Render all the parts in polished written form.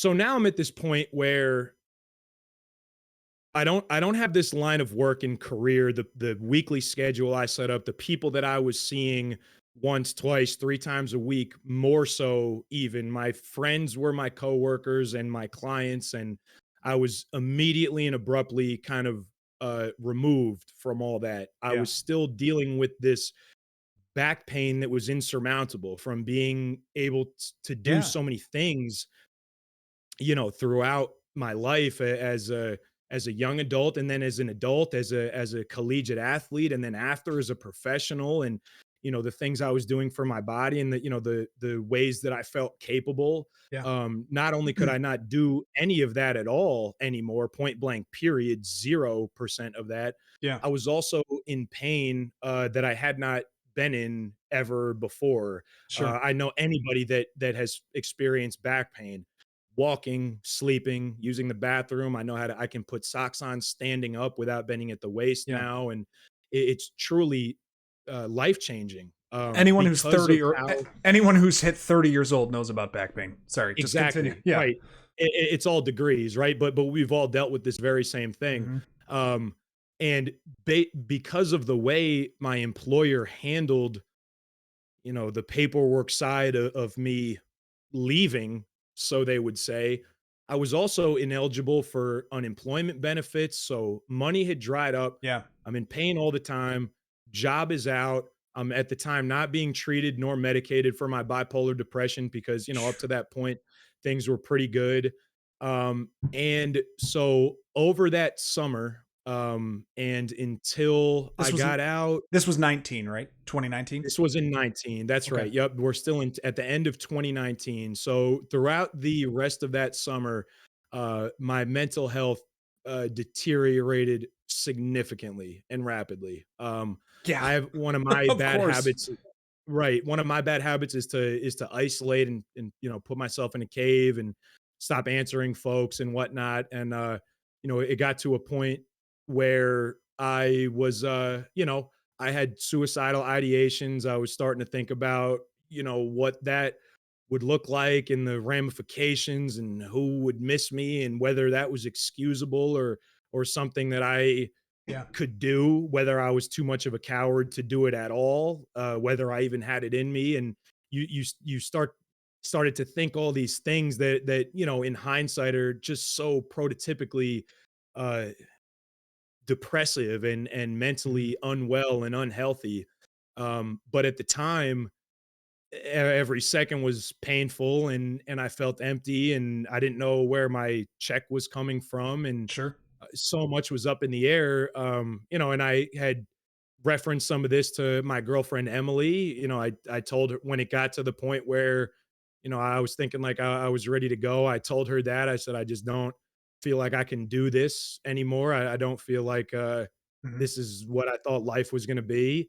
so now I'm at this point where I don't have this line of work and career, the weekly schedule I set up, the people that I was seeing once, twice, 3 times a week, more so even. My friends were my coworkers and my clients, and I was immediately and abruptly kind of removed from all that. I Yeah. was still dealing with this back pain that was insurmountable from being able to do Yeah. so many things, throughout my life as a young adult, and then as an adult, as a collegiate athlete, and then after as a professional, and the things I was doing for my body, and the ways that I felt capable. Yeah. Not only could I not do any of that at all anymore, point blank, period, 0% of that. Yeah. I was also in pain that I had not been in ever before. Sure. I know anybody that has experienced back pain, walking, sleeping, using the bathroom. I can put socks on standing up without bending at the waist Yeah. now. And it's truly life changing Anyone who's because of 30 or how. anyone who's hit 30 years old knows about back pain. Sorry, just continue. Exactly, Yeah. right. It's all degrees, right? But we've all dealt with this very same thing. Mhm. Um, and because of the way my employer handled, the paperwork side of me leaving, so they would say, I was also ineligible for unemployment benefits. So money had dried up. Yeah. I'm in pain all the time. Job is out. I'm at the time not being treated nor medicated for my bipolar depression because, up to that point, things were pretty good. And so over that summer, and until This I was got out. this was 19, right? 2019? This was in 19, that's Okay. right, yep, we're still in at the end of 2019, so throughout the rest of that summer, my mental health, deteriorated significantly and rapidly. Yeah. I have one of my Of bad course. habits. Right, one of my bad habits is to isolate and, put myself in a cave and stop answering folks and whatnot, and, it got to a point where I was, I had suicidal ideations. I was starting to think about, what that would look like and the ramifications and who would miss me and whether that was excusable or something that I Yeah. could do, whether I was too much of a coward to do it at all, whether I even had it in me. And you started to think all these things that in hindsight are just so prototypically uh depressive and Mhm. mentally unwell and unhealthy. But at the time, every second was painful and I felt empty and I didn't know where my check was coming from and Sure. so much was up in the air. And I had referenced some of this to my girlfriend Emily. I told her when it got to the point where, I was thinking like I was ready to go. I told her that. I said, I just don't feel like I can do this anymore. I don't feel like Mhm. this is what I thought life was going to be.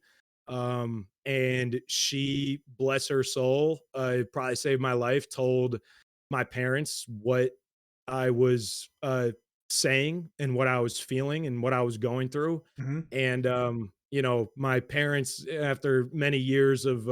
And she, bless her soul, probably saved my life, told my parents what I was saying and what I was feeling and what I was going through. Mhm. And my parents, after many years of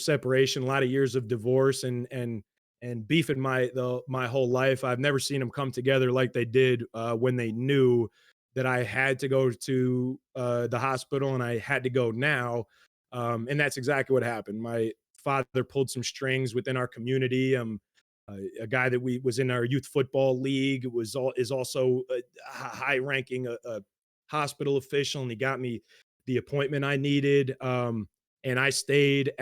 separation, a lot of years of divorce and beef in my whole life, I've never seen them come together like they did when they knew that I had to go to the hospital and I had to go now. And that's exactly what happened. My father pulled some strings within our community. A guy that we was in our youth football league is also a high ranking hospital official, and he got me the appointment I needed. And I stayed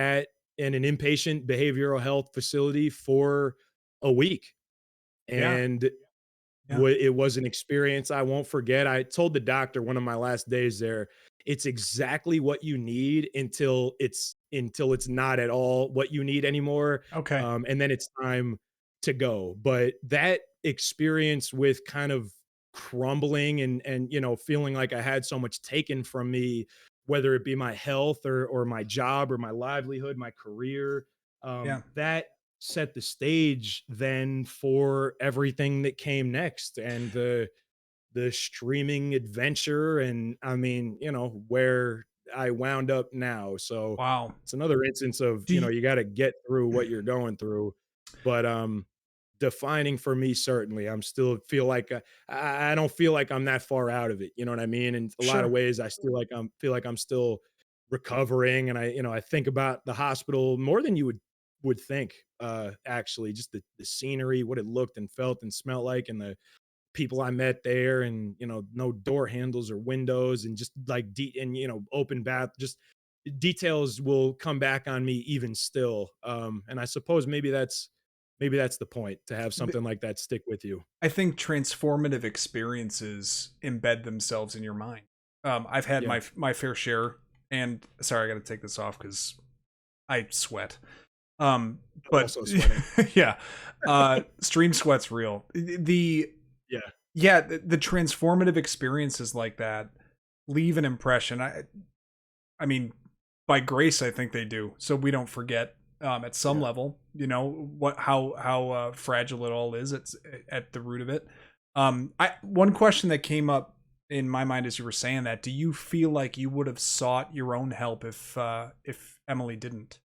in an inpatient behavioral health facility for a week, Yeah. and Yeah. it was an experience I won't forget. I told the doctor one of my last days there, it's exactly what you need until it's not at all what you need anymore. Okay. And then it's time to go. But that experience with kind of crumbling and feeling like I had so much taken from me, whether it be my health or my job or my livelihood, my career, Yeah. that set the stage then for everything that came next and the streaming adventure and I mean, where I wound up now. So Wow. it's another instance of, Do you you got to get through what you're going through. But defining for me, certainly. I'm still feel like, I don't feel like I'm that far out of it, you know what I mean? In a lot of Sure. ways, I still like feel like I'm still recovering, and I think about the hospital more than you would think, actually, just the scenery, what it looked and felt and smelled like, and the people I met there, and, no door handles or windows, and just like and, open bath, just details will come back on me even still. And I suppose maybe that's the point, to have Th- something like that stick with you. I think transformative experiences embed themselves in your mind. I've had Yeah. my fair share, and sorry, I got to take this off because I sweat. I'm But also sweating. yeah, stream sweat's real. The Yeah. Yeah, the transformative experiences like that leave an impression. I mean, by grace, I think they do, so we don't forget. At some Yeah. level, what how fragile it all is. It's at the root of it. I One question that came up in my mind as you were saying that: do you feel like you would have sought your own help if Emily didn't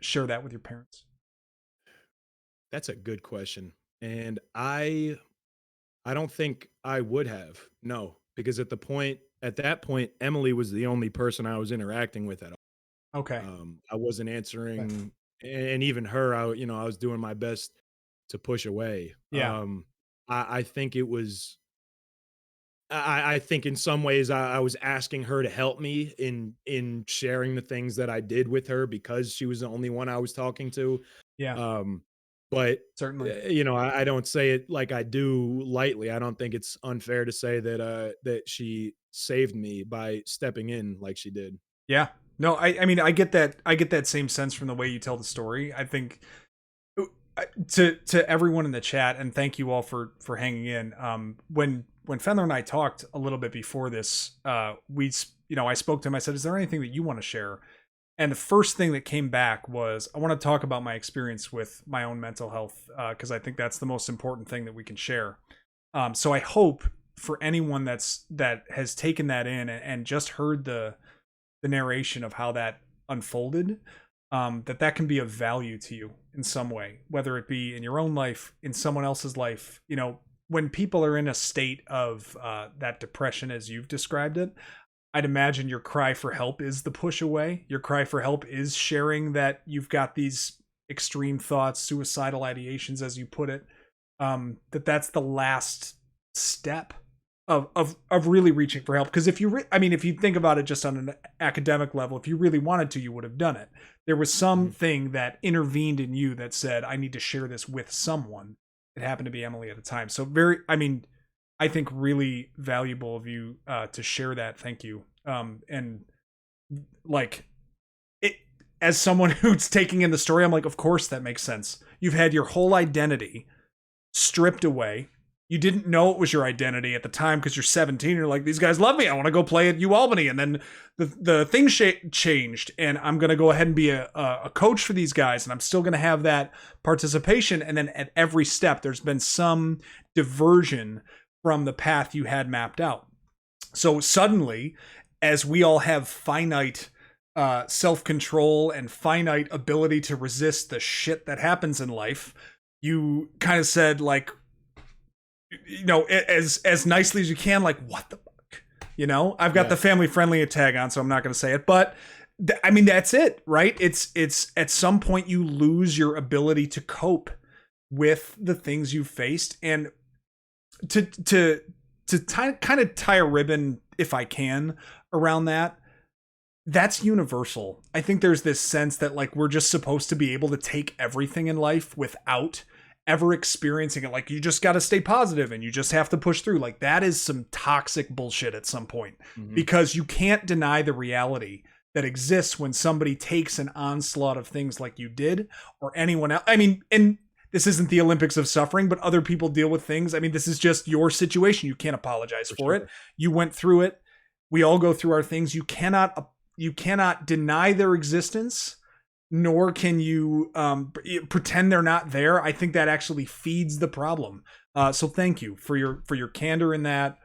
share that with your parents? That's a good question. And I don't think I would have. No, because at that point, Emily was the only person I was interacting with at all. Okay. I wasn't Okay. answering, and even her, I was doing my best to push away. Yeah. I think it was. I think in some ways I was asking her to help me in sharing the things that I did with her, because she was the only one I was talking to. Yeah. Um, but Certainly. I don't say it like I do lightly. I don't think it's unfair to say that she saved me by stepping in like she did. Yeah. No, I mean, I get that same sense from the way you tell the story. I think to everyone in the chat, and thank you all for hanging in. When Fendler and I talked a little bit before this, I spoke to him. I said, "Is there anything that you want to share?" And the first thing that came back was, "I want to talk about my experience with my own mental health, because I think that's the most important thing that we can share." So I hope for anyone that has taken that in and just heard the narration of how that unfolded, that can be of value to you in some way, whether it be in your own life, in someone else's life. When people are in a state of that depression, as you've described it, I'd imagine your cry for help is the push away. Your cry for help is sharing that you've got these extreme thoughts, suicidal ideations, as you put it. That's the last step of really reaching for help. Because if you think about it just on an academic level, if you really wanted to, you would have done it. There was Mhm. something that intervened in you that said, I need to share this with someone. It happened to be Emily at the time. So I think really valuable of you to share that. Thank you. And like it, as someone who's taking in the story, I'm like, of course that makes sense. You've had your whole identity stripped away. You didn't know it was your identity at the time because you're 17. You're like, these guys love me. I want to go play at UAlbany. And then the thing changed, and I'm going to go ahead and be a coach for these guys, and I'm still going to have that participation. And then at every step, there's been some diversion from the path you had mapped out. So suddenly, as we all have finite self-control and finite ability to resist the shit that happens in life, you kind of said, like, as nicely as you can, like, what the fuck? I've got Yeah. the family friendly tag on, so I'm not going to say it, but I mean, that's it, right? It's at some point you lose your ability to cope with the things you've faced. And kind of tie a ribbon, if I can, around that's universal. I think there's this sense that, like, we're just supposed to be able to take everything in life without ever experiencing it. Like, you just got to stay positive and you just have to push through. Like, that is some toxic bullshit at some point, Mhm. because you can't deny the reality that exists when somebody takes an onslaught of things like you did, or anyone else. I mean, and this isn't the Olympics of suffering, but other people deal with things. I mean, this is just your situation. You can't apologize For for it. sure. You went through it. We all go through our things. You cannot deny their existence, nor can you pretend they're not there. I think that actually feeds the problem. So thank you for your candor in that.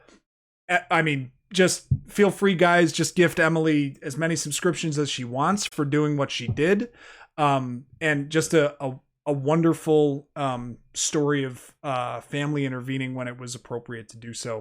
I mean, just feel free, guys. Just gift Emily as many subscriptions as she wants for doing what she did. And just a a wonderful story of family intervening when it was appropriate to do so.